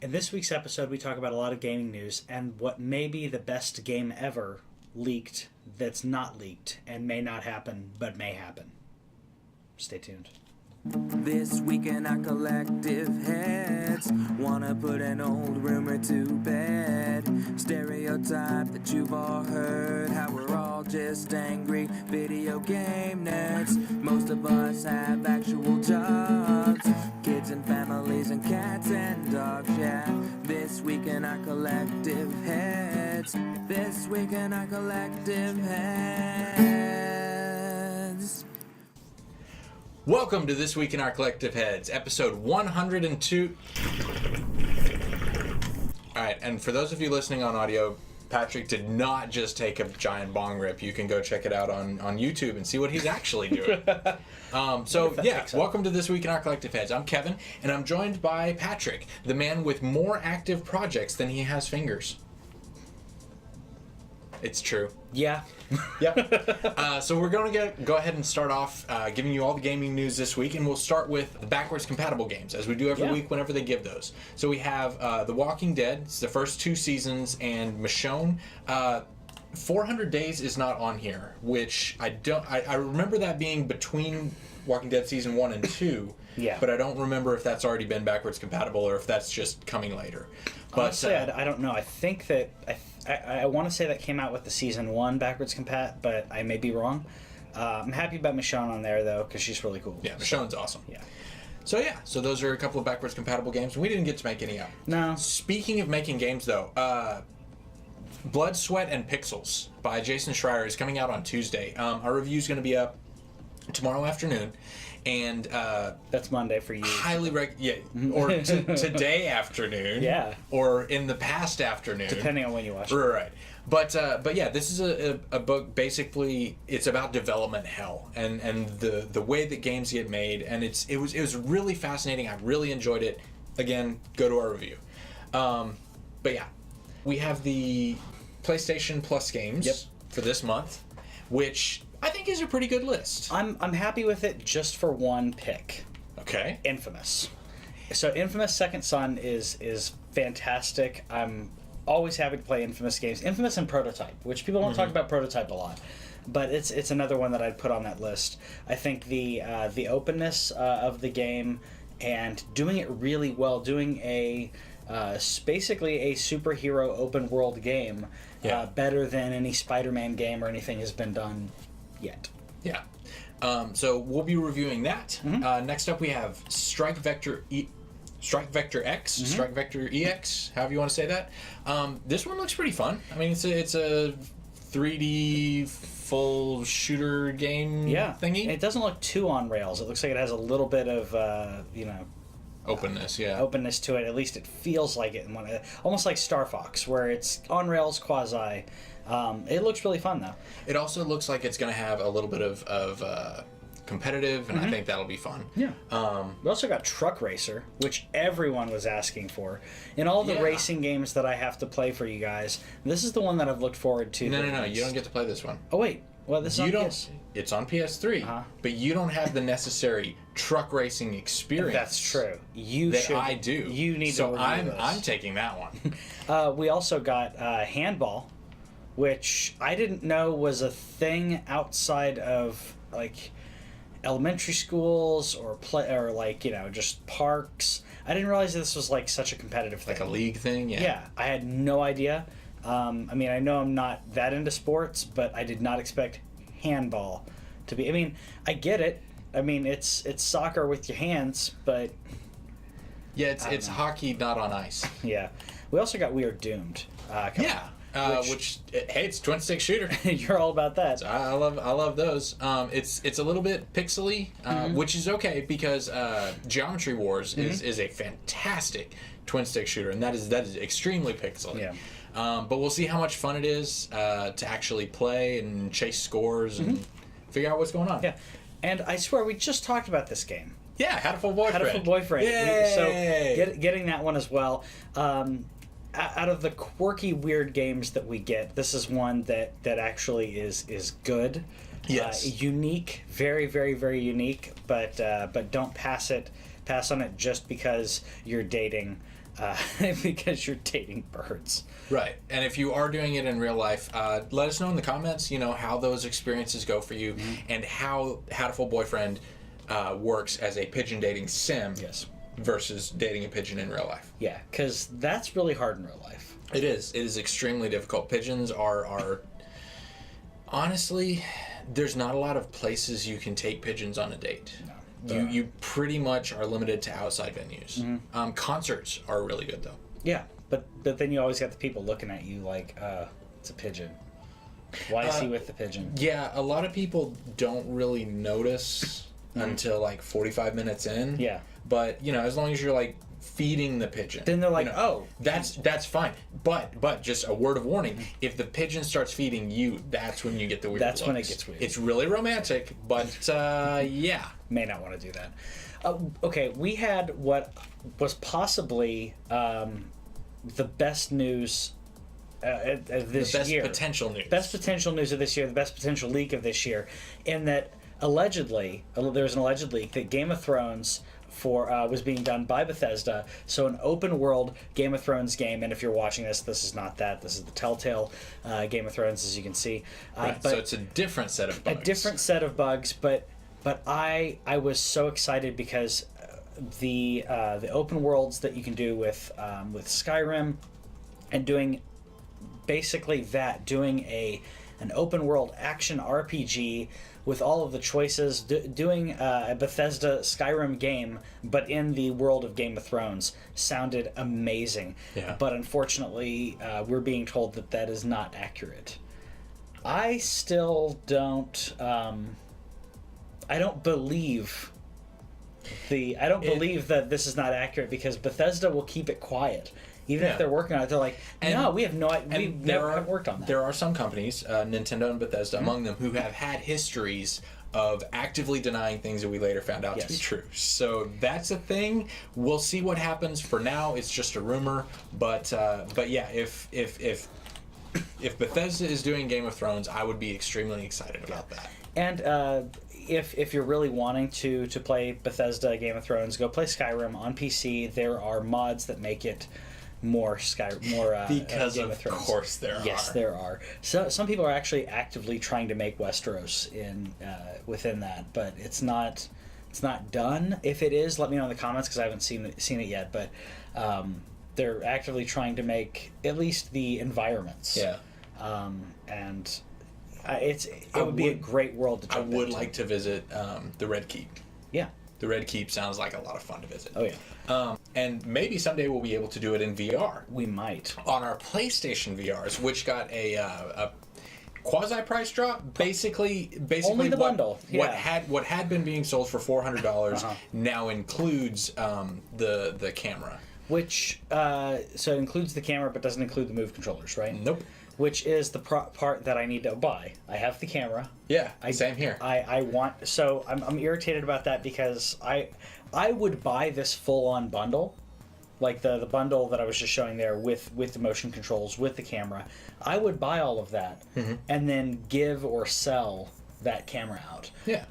In this week's episode, we talk about a lot of gaming news and what may be the best game ever leaked that's not leaked and may not happen, but may happen. Stay tuned. This week in our collective heads, wanna put an old rumor to bed. Stereotype that you've all heard, how we're all just angry video game nerds. Most of us have actual jobs, kids and families and cats and dogs, yeah. This week in our collective heads, this week in our collective heads. Welcome to This Week in Our Collective Heads, episode 102. Alright, and for those of you listening on audio, Patrick did not just take a giant bong rip. You can go check it out on YouTube and see what he's actually doing. Welcome to This Week in Our Collective Heads. I'm Kevin, and I'm joined by Patrick, the man with more active projects than he has fingers. It's true. Yeah. Yep. So we're going to go ahead and start off giving you all the gaming news this week, and we'll start with the backwards compatible games, as we do every week whenever they give those. So we have The Walking Dead, it's the first 2 seasons, and Michonne. 400 Days is not on here, which I remember that being between Walking Dead season 1 and 2. Yeah. But I don't remember if that's already been backwards compatible or if that's just coming later. But honestly, I don't know. I think that I want to say that came out with the season 1 backwards compat, but I may be wrong. I'm happy about Michonne on there though, because she's really cool. Yeah, Michonne's awesome. Yeah. So those are a couple of backwards compatible games. We didn't get to make any up. No. Speaking of making games though, Blood, Sweat, and Pixels by Jason Schreier is coming out on Tuesday. Our review is going to be up tomorrow afternoon. And that's Monday for you. Or today afternoon. Yeah. Or in the past afternoon, depending on when you watch it. Right. But yeah, this is a book. Basically, it's about development hell and the way that games get made, and it was really fascinating. I really enjoyed it. Again, go to our review. But yeah, we have the PlayStation Plus games for this month, which I think is a pretty good list. I'm happy with it just for one pick. Okay. Infamous. So Infamous Second Son is fantastic. I'm always happy to play Infamous games. Infamous and Prototype, which people don't talk about Prototype a lot, but it's another one that I'd put on that list. I think the openness of the game and doing it really well, doing basically a superhero open world game better than any Spider-Man game or anything has been done yet. Yeah. So we'll be reviewing that. Next up we have Strike Vector X, Strike Vector EX, however you want to say that. This one looks pretty fun. I mean, it's a 3D full shooter game thingy. It doesn't look too on rails. It looks like it has a little bit of openness, openness to it. At least it feels like it, almost like Star Fox, where it's on rails quasi. It looks really fun though. It also looks like it's going to have a little bit of competitive, and I think that'll be fun. Yeah. We also got Truck Racer, which everyone was asking for. In all the racing games that I have to play for you guys, this is the one that I've looked forward to. No, you don't get to play this one. Oh wait, well this is on PS. It's on PS3, but you don't have the necessary truck racing experience. That's true. I do. You need so to. I'm taking that one. We also got Handball, which I didn't know was a thing outside of like elementary schools or just parks. I didn't realize this was like such a competitive thing. Like a league thing, yeah. Yeah, I had no idea. I mean, I know I'm not that into sports, but I did not expect handball to be. I mean, I get it. I mean, it's soccer with your hands, but yeah, it's hockey not on ice. Yeah, we also got We Are Doomed. Which it's twin stick shooter. You're all about that. So I love those. It's a little bit pixely, which is okay because Geometry Wars is a fantastic twin stick shooter, and that is extremely pixely. Yeah. But we'll see how much fun it is to actually play and chase scores and figure out what's going on. Yeah, and I swear we just talked about this game. Yeah, Had a Full Boyfriend. Yay! So getting that one as well. Out of the quirky, weird games that we get, this is one that actually is good. Yes. Unique, very, very, very unique. But don't pass on it just because you're dating because you're dating birds. Right. And if you are doing it in real life, let us know in the comments, how those experiences go for you and how Hatful Boyfriend works as a pigeon dating sim versus dating a pigeon in real life. Yeah, because that's really hard in real life. It is. It is extremely difficult. Pigeons are honestly, there's not a lot of places you can take pigeons on a date. No. You pretty much are limited to outside venues. Concerts are really good, though. Yeah, but then you always got the people looking at you like, it's a pigeon. Why is he with the pigeon? Yeah, a lot of people don't really notice until like 45 minutes in. Yeah. But, as long as you're like feeding the pigeon. Then they're like, that's fine. But just a word of warning, if the pigeon starts feeding you, that's when you get the weird looks. When it gets weird. It's really romantic, but yeah. May not want to do that. Okay, we had what was possibly the best news this year. Best potential news. Best potential news of this year, the best potential leak of this year, in that allegedly, there was an alleged leak that Game of Thrones was being done by Bethesda, so an open world Game of Thrones game. And if you're watching this is not that. This is the Telltale Game of Thrones, as you can see. Right, so it's a different set of bugs. A different set of bugs, but I was so excited because the open worlds that you can do with Skyrim, and doing basically doing an open world action RPG with all of the choices, doing a Bethesda Skyrim game, but in the world of Game of Thrones, sounded amazing. Yeah. But unfortunately, we're being told that is not accurate. I still don't. I don't believe believe that this is not accurate, because Bethesda will keep it quiet. Even if they're working on it, they're like, no, we have no idea. We never have worked on that. There are some companies, Nintendo and Bethesda among them, who have had histories of actively denying things that we later found out to be true. So that's a thing. We'll see what happens. For now, it's just a rumor. But yeah, if Bethesda is doing Game of Thrones, I would be extremely excited about that. And if you're really wanting to play Bethesda Game of Thrones, go play Skyrim on PC. There are mods that make it more because Game of Thrones. Course there are. Yes, there are. So some people are actually actively trying to make Westeros within that, but it's not done. If it is, let me know in the comments, because I haven't seen it yet. But they're actively trying to make at least the environments. Yeah. And it would be a great world to jump into. I would like to visit the Red Keep. Yeah. The Red Keep sounds like a lot of fun to visit. Oh, yeah. And maybe someday we'll be able to do it in VR. We might. On our PlayStation VRs, which got a quasi-price drop. Basically only the bundle. Yeah. What had been being sold for $400 now includes the camera. Which, so it includes the camera, but doesn't include the Move controllers, right? Nope. Which is the part that I need to buy. I have the camera. Yeah, same here. I want, so I'm irritated about that, because I would buy this full-on bundle, like the bundle that I was just showing there with the motion controls, with the camera. I would buy all of that and then give or sell that camera out. Yeah.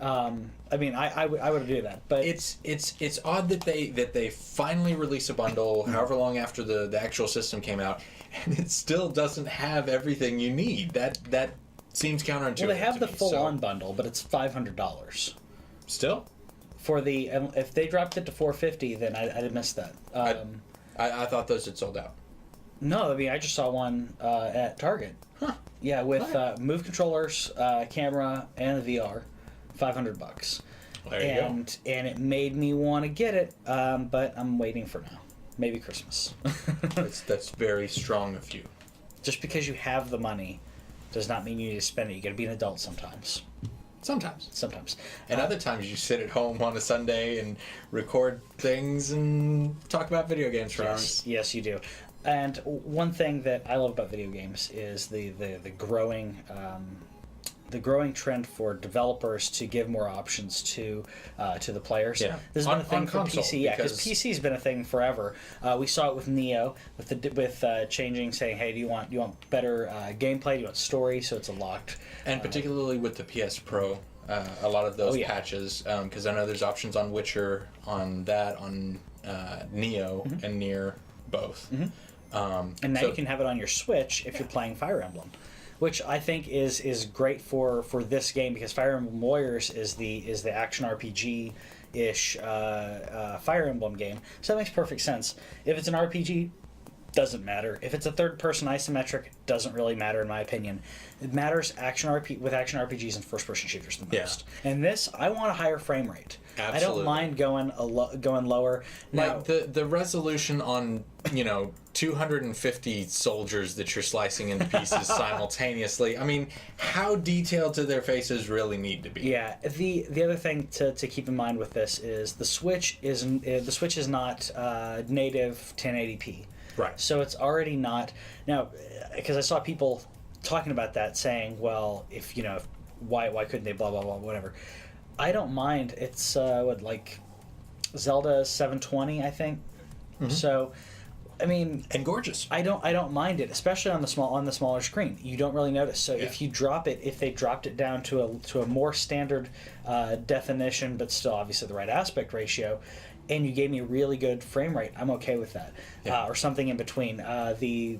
I mean, I would do that, but it's odd that they finally release a bundle however long after the actual system came out, and it still doesn't have everything you need. That seems counterintuitive. Well, they have the full-on bundle, but it's $500. Still? For the if they dropped it to $450, then I'd missed that. I thought those had sold out. No, I mean, I just saw one at Target. Huh. Yeah, with Move controllers, camera, and the VR, $500. There you go. And it made me want to get it, but I'm waiting for now. Maybe Christmas. That's very strong of you. Just because you have the money does not mean you need to spend it. You got to be an adult sometimes. Sometimes. And other times you sit at home on a Sunday and record things and talk about video games for hours. Yes, you do. And one thing that I love about video games is the growing trend for developers to give more options to the players. Yeah. This has been a thing for console, PC. Yeah, because PC's been a thing forever. We saw it with Neo, with changing, saying, hey, do you want better gameplay? Do you want story? So it's a locked. And particularly with the PS Pro, a lot of those patches, because I know there's options on Witcher, on Neo, and Nier both. And now you can have it on your Switch if you're playing Fire Emblem, which I think is great for this game, because Fire Emblem Warriors is the action RPG ish Fire Emblem game. So that makes perfect sense. If it's an RPG, doesn't matter. If it's a third person isometric, doesn't really matter in my opinion. It matters with action RPGs and first person shooters the most. And this, I want a higher frame rate. Absolutely. I don't mind going lower. Now, Like the resolution on 250 soldiers that you're slicing into pieces simultaneously. I mean, how detailed do their faces really need to be? Yeah. The other thing to keep in mind with this is the Switch is not native 1080p. Right. So it's already not now, because I saw people talking about that, saying, well, why couldn't they blah blah blah whatever. I don't mind. It's like Zelda 720, I think. So, I mean, and gorgeous. I don't mind it, especially on the smaller screen. You don't really notice. So if they dropped it down to a more standard definition, but still obviously the right aspect ratio, and you gave me a really good frame rate, I'm okay with that. Or something in between. The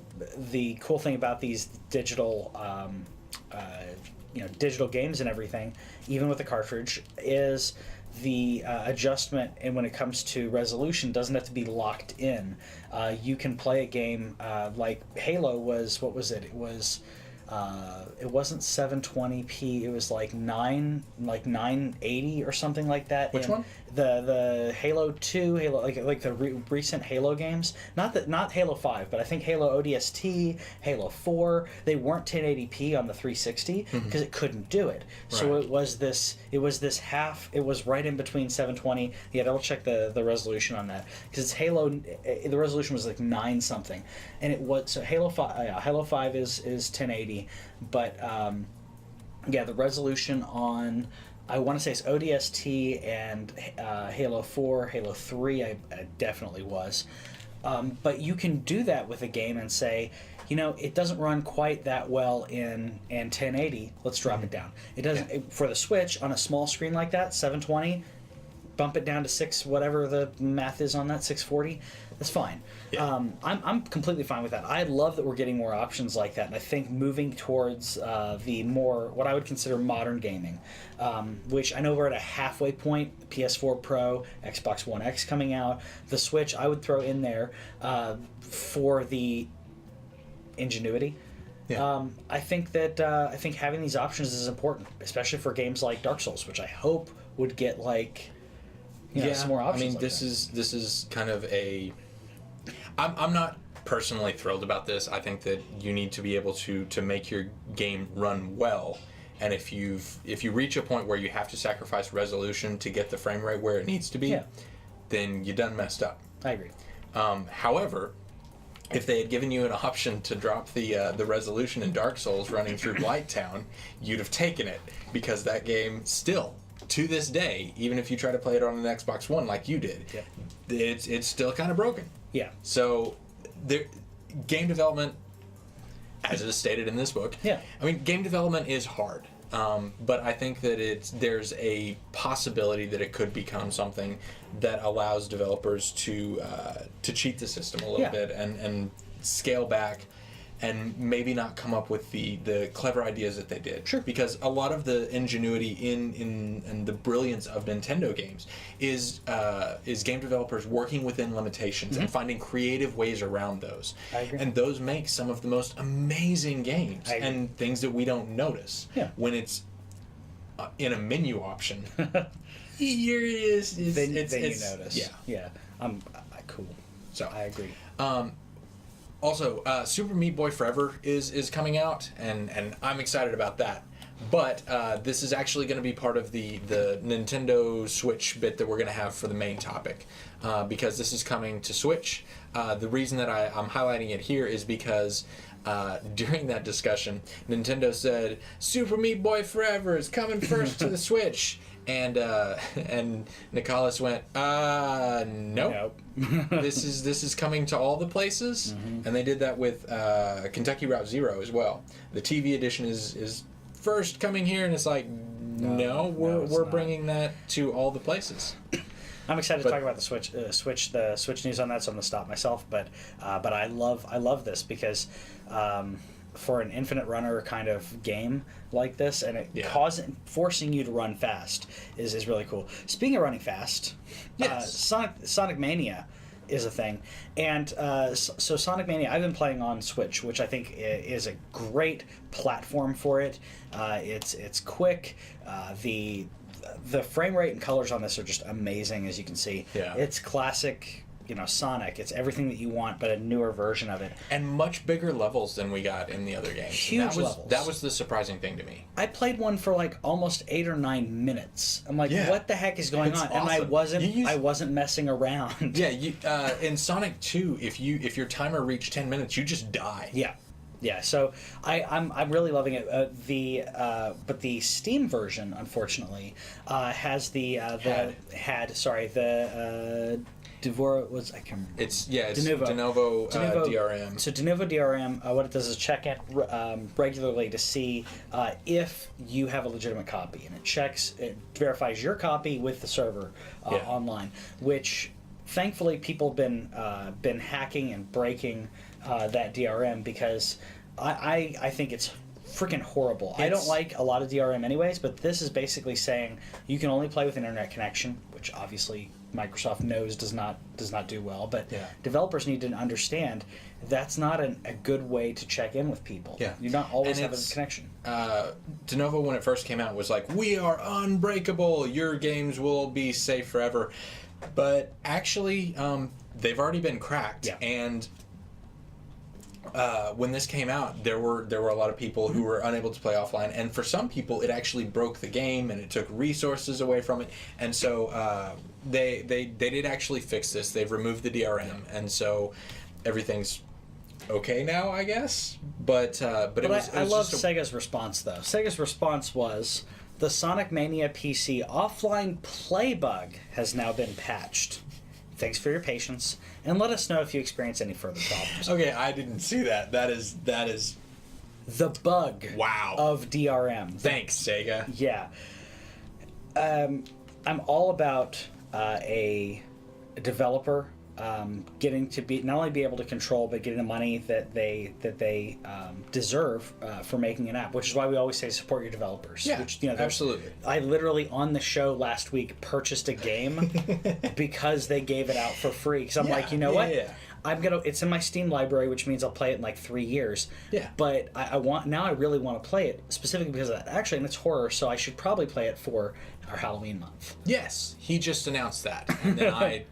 cool thing about these digital digital games and everything, even with the cartridge, is the adjustment, and when it comes to resolution, doesn't have to be locked in. You can play a game like Halo was. What was it? It wasn't 720p. It was like 980 or something like that. Which one? The Halo 2, like the recent Halo games. Not Halo 5, but I think Halo ODST, Halo 4. They weren't 1080p on the 360 because it couldn't do it. So Right. it was this half. It was right in between 720. Yeah, double check the resolution on that, because it's Halo. The resolution was like 9 something, and it was so Halo 5. Halo 5 is 1080, but the resolution on, I want to say it's ODST and Halo 4, Halo 3, I definitely was. But you can do that with a game and say, it doesn't run quite that well in 1080. Let's drop it down. It doesn't for the Switch on a small screen like that, 720. Bump it down to 6, whatever the math is on that, 640. That's fine. Yeah. I'm completely fine with that. I love that we're getting more options like that, and I think moving towards the more, what I would consider modern gaming, which I know we're at a halfway point. PS4 Pro, Xbox One X coming out, the Switch I would throw in there for the ingenuity. Yeah. I think having these options is important, especially for games like Dark Souls, which I hope would get some more options. I mean, like this is kind of a. I'm not personally thrilled about this. I think that you need to be able to make your game run well, and if you reach a point where you have to sacrifice resolution to get the frame rate where it needs to be, then you done messed up. I agree. However, if they had given you an option to drop the resolution in Dark Souls running through Blighttown, you'd have taken it, because that game still, to this day, even if you try to play it on an Xbox One like you did, it's still kind of broken. Yeah. So, game development, as it is stated in this book, I mean, game development is hard. But I think that there's a possibility that it could become something that allows developers to cheat the system a little bit and scale back, and maybe not come up with the clever ideas that they did. Sure. Because a lot of the ingenuity in the brilliance of Nintendo games is game developers working within limitations and finding creative ways around those. I agree. And those make some of the most amazing games and things that we don't notice when it's in a menu option. Here it is. Then you notice. Yeah. Cool. So I agree. Also, Super Meat Boy Forever is coming out, and I'm excited about that. But this is actually going to be part of the Nintendo Switch bit that we're going to have for the main topic, because this is coming to Switch. The reason that I'm highlighting it here is because during that discussion, Nintendo said, Super Meat Boy Forever is coming first to the Switch. And Nicholas went, nope. This is coming to all the places, and they did that with Kentucky Route Zero as well. The TV edition is first coming here, and it's like, no, we're bringing that to all the places. I'm excited to talk about the Switch news on that, so I'm gonna stop myself. But I love this because for an infinite runner kind of game like this, and it forcing you to run fast is really cool. Speaking of running fast, Sonic Mania is a thing, and so Sonic Mania I've been playing on Switch, which I think is a great platform for it. It's quick. The frame rate and colors on this are just amazing, as you can see. Yeah. It's classic, Sonic. It's everything that you want, but a newer version of it. And much bigger levels than we got in the other games. Huge levels. That was the surprising thing to me. I played one for like almost 8 or 9 minutes. I'm like, what the heck is going on? Awesome. And I wasn't messing around. Yeah, in Sonic 2, if your timer reached 10 minutes, you just die. Yeah, so I'm really loving it. But the Steam version, unfortunately, has the Devora was I can't remember. It's De Novo DRM. So De Novo DRM, what it does is check it regularly to see if you have a legitimate copy, and it verifies your copy with the server online, which thankfully people have been hacking and breaking that DRM because I think it's freaking horrible. I don't like a lot of DRM anyways, but this is basically saying you can only play with an internet connection, which obviously Microsoft knows does not do well, but developers need to understand that's not a good way to check in with people. Yeah. You don't always have a connection. De Novo, when it first came out, was like, we are unbreakable, your games will be safe forever. But actually, they've already been cracked, and when this came out, there were a lot of people who were unable to play offline, and for some people, it actually broke the game and it took resources away from it. And so they did actually fix this. They've removed the DRM, and so everything's okay now, I guess. But I love Sega's response though. Sega's response was the Sonic Mania PC offline play bug has now been patched. Thanks for your patience, and let us know if you experience any further problems. Okay, I didn't see that. That is the bug. Wow. Of DRM. Thanks, Sega. Yeah. I'm all about a developer getting to be not only be able to control, but getting the money that they deserve for making an app. Which is why we always say support your developers. Yeah, which, absolutely. I literally on the show last week purchased a game because they gave it out for free. Because I'm like, you know what? Yeah. It's in my Steam library, which means I'll play it in like 3 years. Yeah. But I really want to play it specifically because of that. Actually, and it's horror, so I should probably play it for our Halloween month. Yes, he just announced that, and then I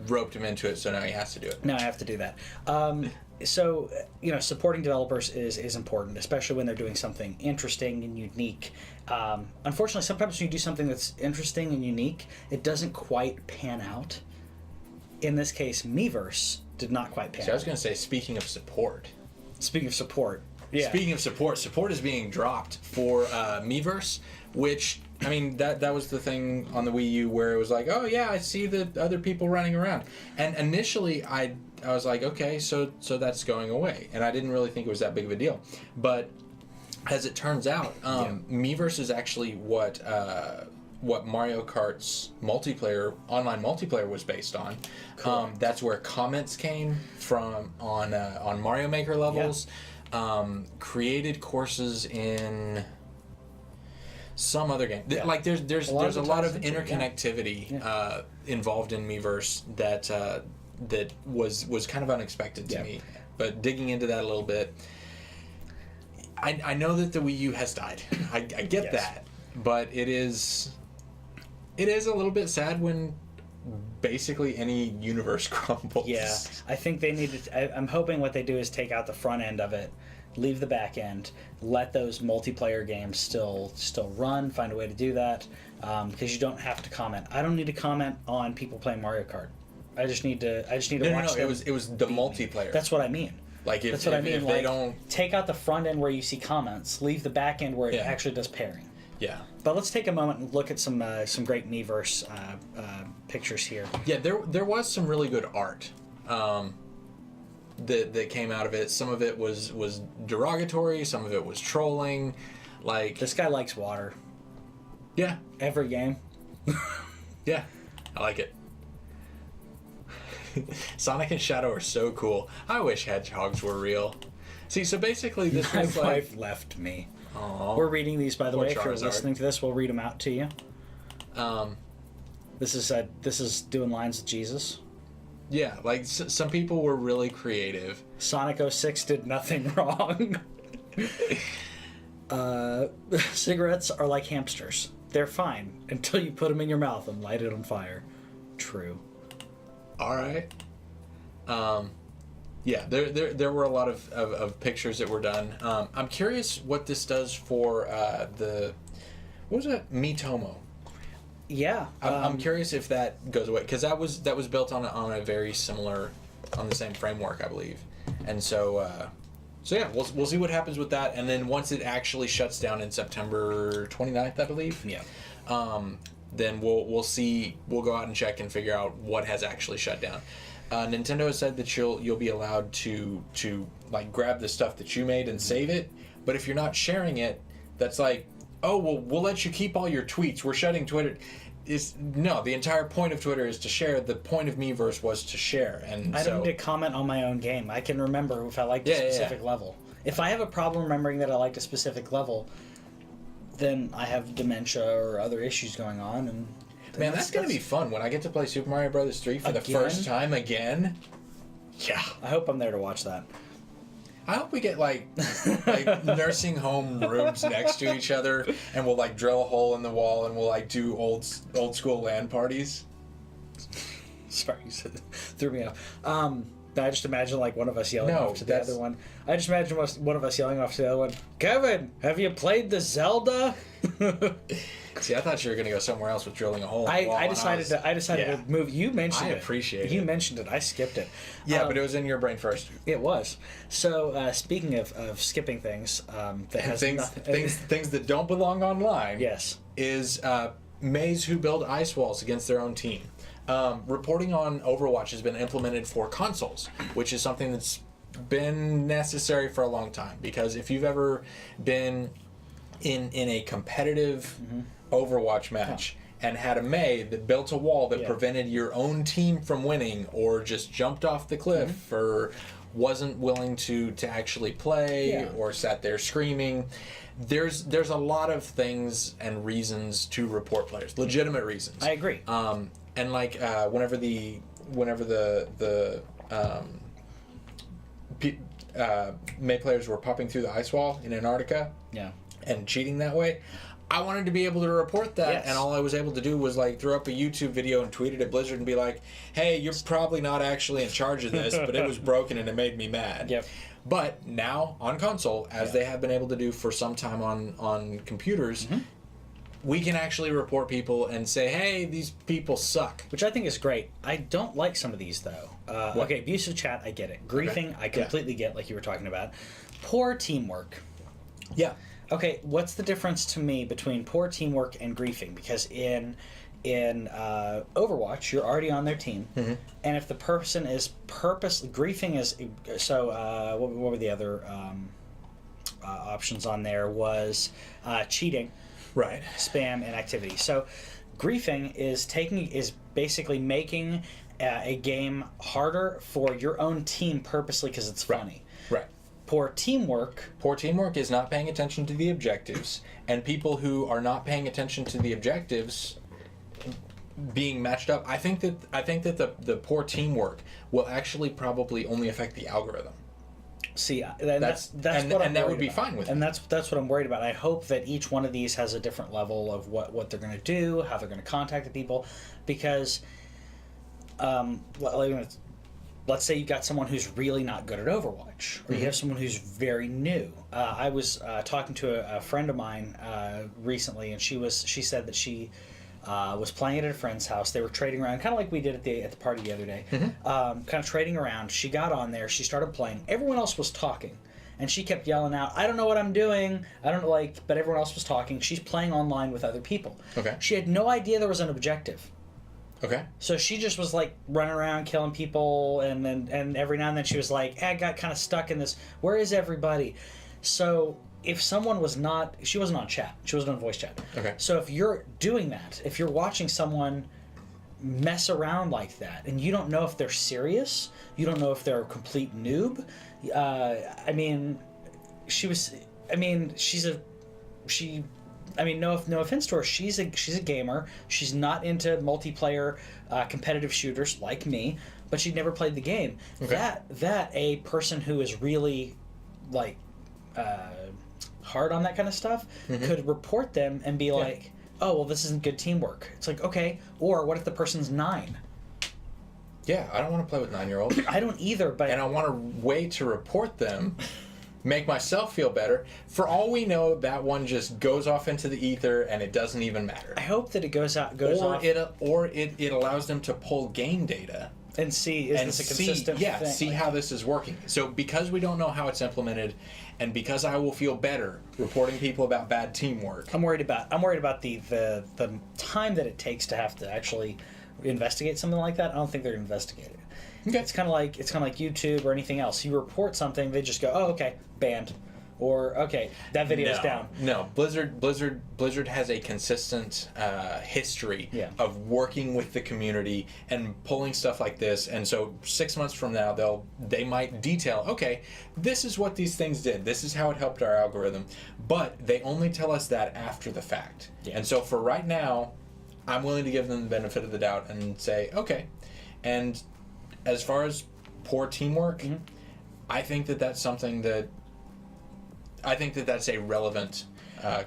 roped him into it, so now he has to do it. Now I have to do that. So, supporting developers is important, especially when they're doing something interesting and unique. Unfortunately, sometimes when you do something that's interesting and unique, it doesn't quite pan out. In this case, Miiverse did not quite pan out. So I was going to say, speaking of support. Speaking of support. Yeah. Speaking of support is being dropped for Miiverse, which, I mean, that was the thing on the Wii U where it was like, oh yeah, I see the other people running around. And initially I was like, okay, so that's going away. And I didn't really think it was that big of a deal. But as it turns out, Miiverse is actually what Mario Kart's online multiplayer was based on. That's where comments came from on Mario Maker levels. Created courses in some other game. Like there's a lot of interconnectivity involved in Miiverse that was kind of unexpected to me. But digging into that a little bit, I know that the Wii U has died. I get that, but it is a little bit sad when basically any universe crumbles. Yeah, I think they need to. I'm hoping what they do is take out the front end of it, leave the back end, let those multiplayer games still run. Find a way to do that because you don't have to comment. I don't need to comment on people playing Mario Kart. I just need to watch them. It was the multiplayer. That's what I mean. Like if If they don't take out the front end where you see comments, leave the back end where it actually does pairing. Yeah. But let's take a moment and look at some great Miiverse pictures here. Yeah, there was some really good art that came out of it. Some of it was derogatory. Some of it was trolling. Like this guy likes water. Yeah. Every game. Yeah, I like it. Sonic and Shadow are so cool. I wish hedgehogs were real. See, so basically this My was like... wife left me. Aww. We're reading these, by the Poor way. If you're Charizard. listening to this, we'll read them out to you. This is doing lines with Jesus. Yeah, like some people were really creative. Sonic 06 did nothing wrong. Cigarettes are like hamsters. They're fine until you put them in your mouth and light it on fire. True. All right. Yeah, there were a lot of pictures that were done. I'm curious what this does for what was it? Miitomo. Yeah. I'm curious if that goes away because that was built on a very similar, on the same framework, I believe, and so yeah, we'll see what happens with that, and then once it actually shuts down in September 29th, I believe. Yeah. Then we'll see. We'll go out and check and figure out what has actually shut down. Nintendo has said that you'll be allowed to like grab the stuff that you made and save it, but if you're not sharing it, that's like, oh well, we'll let you keep all your tweets. We're shutting Twitter. No, the entire point of Twitter is to share. The point of Miiverse was to share, and I don't need to comment on my own game. I can remember if I liked a specific level. If I have a problem remembering that I liked a specific level, then I have dementia or other issues going on, and man, that's gonna be fun when I get to play Super Mario Brothers 3 for the first time again. Yeah, I hope I'm there to watch that. I hope we get like nursing home rooms next to each other, and we'll like drill a hole in the wall, and we'll like do old school LAN parties. Sorry, you threw me off. I just imagine like one of us yelling off to the other one. I just imagine one of us yelling off to the other one. Kevin, have you played the Zelda? See, I thought you were going to go somewhere else with drilling a hole in the wall. I decided to move. You mentioned it. I appreciate it. You mentioned it. I skipped it. Yeah, but it was in your brain first. It was. So speaking of skipping things, that has things that don't belong online. Yes. Is Maze who build ice walls against their own team. Reporting on Overwatch has been implemented for consoles, which is something that's been necessary for a long time. Because if you've ever been in a competitive Overwatch match and had a Mei that built a wall that prevented your own team from winning, or just jumped off the cliff, or wasn't willing to actually play, or sat there screaming, there's a lot of things and reasons to report players, legitimate reasons. I agree. And like whenever the Mei players were popping through the ice wall in Antarctica, and cheating that way, I wanted to be able to report that, and all I was able to do was like throw up a YouTube video and tweet it at Blizzard and be like, hey, you're probably not actually in charge of this, but it was broken and it made me mad. Yep. But now on console, as they have been able to do for some time on computers, we can actually report people and say, hey, these people suck. Which I think is great. I don't like some of these, though. Okay, abusive chat, I get it. Griefing, I completely get, like you were talking about. Poor teamwork. Yeah. Okay, what's the difference to me between poor teamwork and griefing? Because in Overwatch, you're already on their team, and if the person is griefing is so. What were the other options on there? Was cheating, right? Spam, and activity. So, griefing is basically making a game harder for your own team purposely because it's funny. Right. Poor teamwork is not paying attention to the objectives, and people who are not paying attention to the objectives being matched up. I think that the poor teamwork will actually probably only affect the algorithm. See, that's what I'm worried that would be about. fine with and me. that's what I'm worried about. I hope that each one of these has a different level of what they're going to do, how they're going to contact the people, because let's say you got someone who's really not good at Overwatch, or you have someone who's very new. I was talking to a friend of mine recently, and she said that she was playing it at a friend's house. They were trading around, kind of like we did at the party the other day. Kind of trading around. She got on there. She started playing. Everyone else was talking, and she kept yelling out, "I don't know what I'm doing. I don't know," but everyone else was talking. She's playing online with other people. Okay. She had no idea there was an objective. Okay. So she just was like running around killing people, and every now and then she was like, I got kind of stuck in this. Where is everybody? So if someone she wasn't on chat. She wasn't on voice chat. Okay. So if you're doing that, if you're watching someone mess around like that, and you don't know if they're serious. You don't know if they're a complete noob. I mean, no offense to her. She's a gamer. She's not into multiplayer competitive shooters like me, but she'd never played the game. Okay. That a person who is really like hard on that kind of stuff could report them and be like, oh, well, this isn't good teamwork. It's like, okay. Or what if the person's 9? Yeah, I don't want to play with 9-year-olds. I don't either, but... And I want a way to report them, make myself feel better. For all we know, that one just goes off into the ether and it doesn't even matter. I hope that it goes off... Or it allows them to pull game data. And see, is this a consistent thing? See how this is working. So because we don't know how it's implemented, and because I will feel better reporting people about bad teamwork... I'm worried about the time that it takes to have to actually investigate something like that. I don't think they're going to investigate it. Okay. It's kind of like YouTube or anything else. You report something, they just go, oh, okay, banned. Or, okay, that video's down. No, Blizzard has a consistent history of working with the community and pulling stuff like this. And so 6 months from now, they might detail, okay, this is what these things did. This is how it helped our algorithm. But they only tell us that after the fact. Yeah. And so for right now, I'm willing to give them the benefit of the doubt and say, okay. And as far as poor teamwork, I think that's something that... I think that's a relevant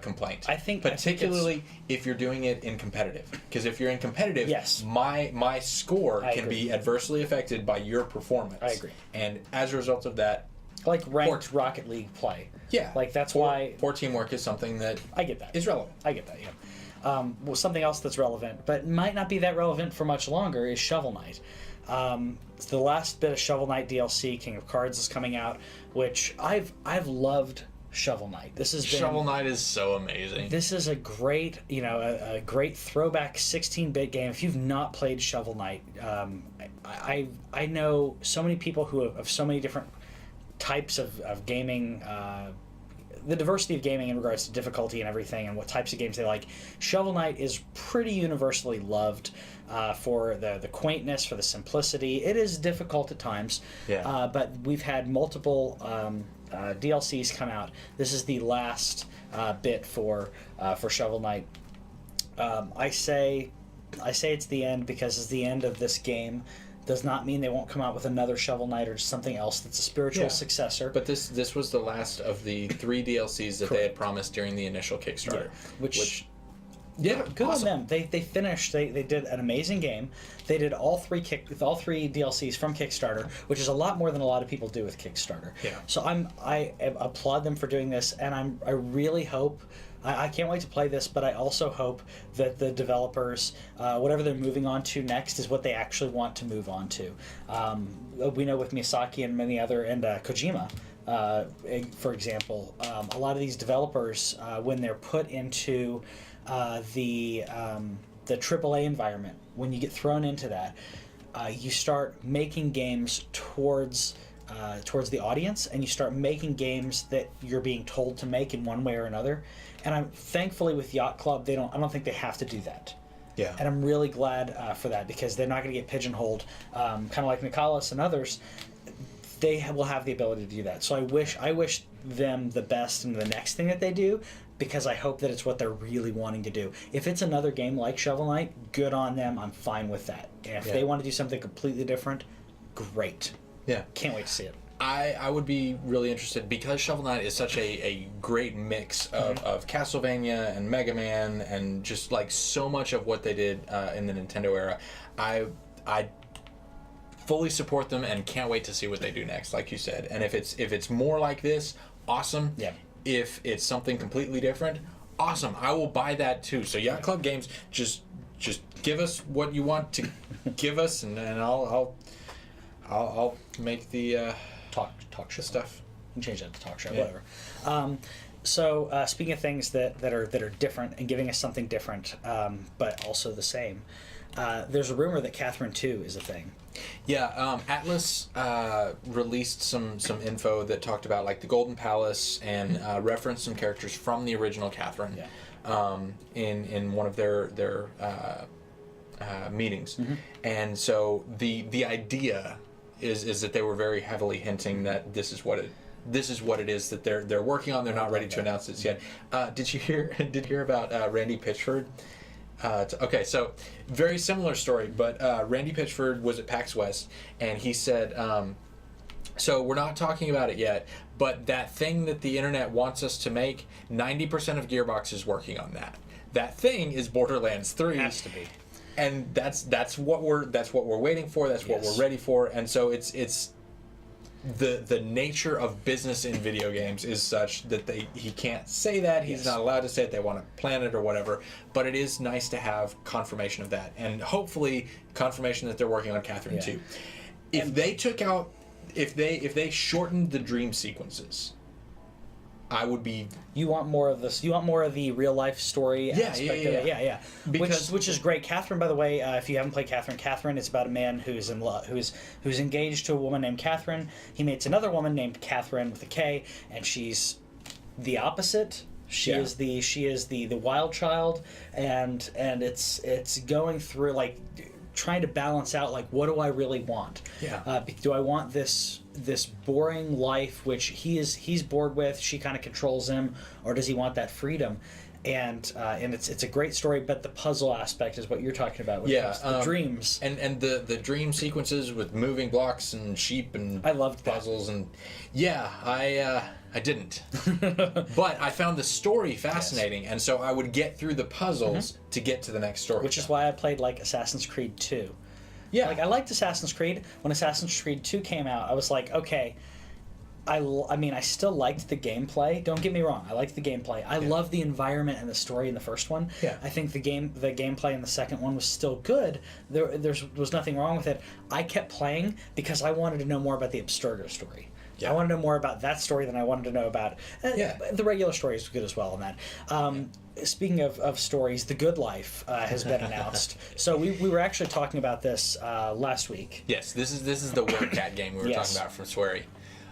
complaint. Particularly if you're doing it in competitive. Because if you're in competitive, yes, my score can be adversely affected by your performance. I agree. And as a result of that... Like ranked Rocket League play. Yeah. Like that's why... Poor teamwork is something that... I get that. Is relevant. I get that, yeah. Well, something else that's relevant, but might not be that relevant for much longer, is Shovel Knight. The last bit of Shovel Knight DLC, King of Cards, is coming out, which I've loved Shovel Knight. Shovel Knight is so amazing. This is a great, a great throwback 16-bit game. If you've not played Shovel Knight, I know so many people who have so many different types of gaming. The diversity of gaming in regards to difficulty and everything and what types of games they like. Shovel Knight is pretty universally loved for the quaintness, for the simplicity. It is difficult at times, but we've had multiple DLCs come out. This is the last bit for Shovel Knight. I say it's the end because it's the end of this game. Does not mean they won't come out with another Shovel Knight or something else that's a spiritual successor. But this was the last of the 3 DLCs that they had promised during the initial Kickstarter. Yeah. Good awesome on them. They finished. They did an amazing game. They did all 3 DLCs from Kickstarter, which is a lot more than a lot of people do with Kickstarter. Yeah. So I applaud them for doing this, and I really hope. I can't wait to play this, but I also hope that the developers, whatever they're moving on to next, is what they actually want to move on to. We know with Miyazaki and many other, and Kojima, for example, a lot of these developers, when they're put into the AAA environment, when you get thrown into that, you start making games towards the audience, and you start making games that you're being told to make in one way or another. And I'm thankfully with Yacht Club, I don't think they have to do that. Yeah. And I'm really glad for that, because they're not going to get pigeonholed, kind of like Nicholas and others. They will have the ability to do that. So I wish them the best in the next thing that they do, because I hope that it's what they're really wanting to do. If it's another game like Shovel Knight, good on them. I'm fine with that. And if they want to do something completely different, great. Yeah. Can't wait to see it. I would be really interested, because Shovel Knight is such a great mix of Castlevania and Mega Man and just like so much of what they did in the Nintendo era. I fully support them and can't wait to see what they do next, like you said. And if it's more like this, awesome. Yeah. If it's something completely different, awesome. I will buy that too. So Yacht Club Games, just give us what you want to give us, and I'll make the talk show stuff. You can change that to talk show, whatever. So speaking of things that are different and giving us something different, but also the same, there's a rumor that Catherine 2 is a thing. Yeah, Atlas released some info that talked about like the Golden Palace and referenced some characters from the original Catherine. Yeah. In one of their meetings, and so the idea is that they were very heavily hinting that this is what it is that they're working on. They're not ready to announce this yet. Did you hear about Randy Pitchford? Okay, so very similar story, but Randy Pitchford was at PAX West, and he said, so we're not talking about it yet, but that thing that the internet wants us to make, 90% of Gearbox is working on that. That thing is Borderlands 3. Has to be. And that's what we're waiting for. That's what we're ready for. And so it's the nature of business in video games is such that he can't say that. He's not allowed to say it. They want to plan it or whatever. But it is nice to have confirmation of that, and hopefully confirmation that they're working on Catherine 2. If they shortened the dream sequences, I would be. You want more of this? You want more of the real life story aspect of it? Yeah. Because, which is great. Catherine, by the way, if you haven't played Catherine is about a man who's in love, who's engaged to a woman named Catherine. He meets another woman named Catherine with a K, and she's the opposite. She is the wild child, and it's going through like trying to balance out like, what do I really want? Do I want this boring life which he's bored with, she kind of controls him, or does he want that freedom? And it's a great story, but the puzzle aspect is what you're talking about. The dreams and the dream sequences with moving blocks and sheep and I loved puzzles and I didn't, but I found the story fascinating, and so I would get through the puzzles to get to the next story. Which is why I played like Assassin's Creed 2. Yeah, like I liked Assassin's Creed. When Assassin's Creed 2 came out, I was like, okay. I mean, I still liked the gameplay. Don't get me wrong. I liked the gameplay. I love the environment and the story in the first one. Yeah. I think the gameplay in the second one was still good. There was nothing wrong with it. I kept playing because I wanted to know more about the Abstergo story. Yeah. I wanted to know more about that story than I wanted to know about... The regular story is good as well in that. Speaking of stories, The Good Life has been announced. So we were actually talking about this last week. Yes, this is the WordCat game we were talking about from Swery.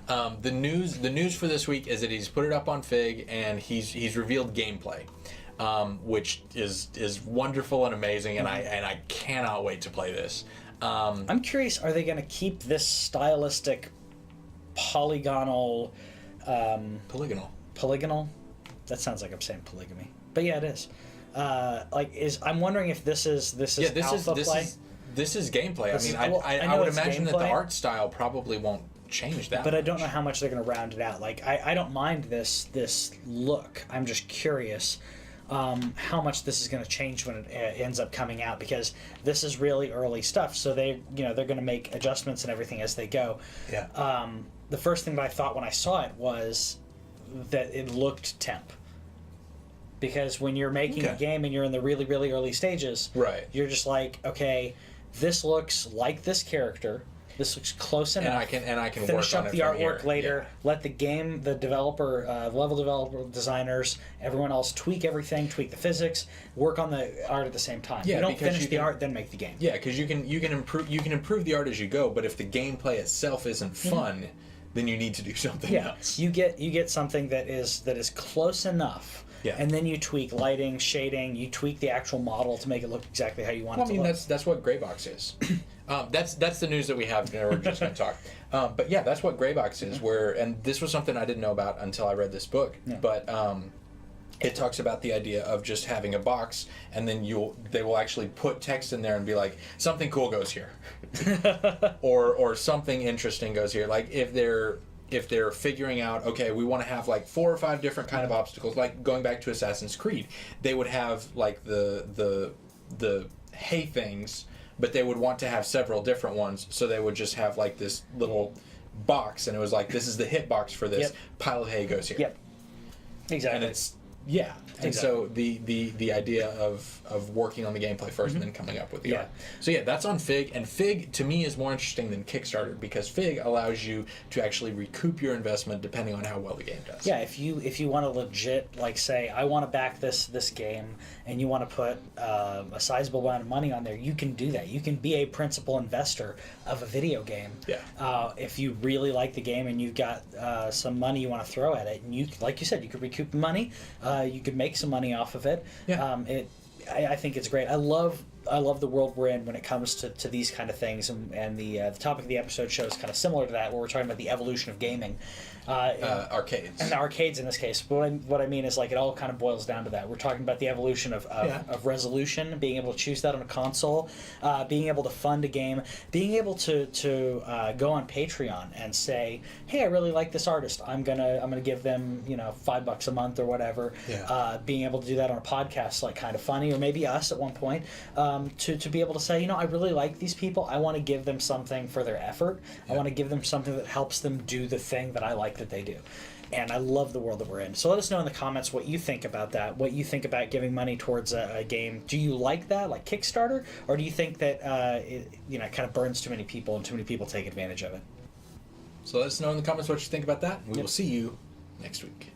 The news for this week is that he's put it up on Fig, and he's revealed gameplay, which is wonderful and amazing, and I cannot wait to play this. I'm curious, are they going to keep this stylistic polygonal? Polygonal? That sounds like I'm saying polygamy, but yeah, it is. I'm wondering if this is alpha play. This is gameplay. I would imagine that the art style probably won't change that. But I don't know how much they're going to round it out. Like I don't mind this look. I'm just curious how much this is going to change when it ends up coming out, because this is really early stuff. So they're going to make adjustments and everything as they go. Yeah. The first thing that I thought when I saw it was that it looked temp. Because when you're making a game and you're in the really, really early stages, right, you're just like, okay, this looks like this character. This looks close enough. And I can finish work on up it the from artwork here. later. Yeah. Let the game, the developer, level developer, designers, everyone else tweak everything, tweak the physics, work on the art at the same time. Yeah, you don't finish the art, then make the game. Yeah, because you can improve the art as you go. But if the gameplay itself isn't fun, then you need to do something else. You get something that is close enough. Yeah. And then you tweak lighting, shading. You tweak the actual model to make it look exactly how you want it to look. That's what Greybox is. That's the news that we have. We're just going to talk. But yeah, that's what Greybox is. And this was something I didn't know about until I read this book. Yeah. But it talks about the idea of just having a box, and then they will actually put text in there and be like, something cool goes here, or something interesting goes here. Like if they're figuring out, okay, we want to have like 4 or 5 different kind of obstacles, like going back to Assassin's Creed, they would have like the hay things, but they would want to have several different ones, so they would just have like this little box, and it was like, this is the hit box for this. Pile of hay goes here. Yep. Exactly. And it's and so the idea of working on the gameplay first and then coming up with the art. So yeah, that's on Fig, and Fig to me is more interesting than Kickstarter, because Fig allows you to actually recoup your investment depending on how well the game does. Yeah, if you want to legit, like, say, I want to back this game, and you want to put a sizable amount of money on there, you can do that. You can be a principal investor of a video game. Yeah. If you really like the game and you've got some money you want to throw at it, and you, like you said, you could recoup the money. You could make some money off of it. Yeah. I think it's great. I love I love the world we're in when it comes to these kind of things, and the topic of the episode show is kind of similar to that, where we're talking about the evolution of gaming. Arcades. And arcades in this case. But what I mean is, like, it all kind of boils down to that. We're talking about the evolution of resolution, being able to choose that on a console, being able to fund a game, being able to go on Patreon and say, hey, I really like this artist. I'm gonna give them, $5 a month or whatever. Yeah. Being able to do that on a podcast, like Kind of Funny, or maybe us at one point, to be able to say, I really like these people. I want to give them something for their effort. Yeah. I want to give them something that helps them do the thing that I like that they do. And I love the world that we're in. So let us know in the comments what you think about that, what you think about giving money towards a game. Do you like that, like Kickstarter? Or do you think that it kind of burns too many people and too many people take advantage of it? So let us know in the comments what you think about that. We will see you next week.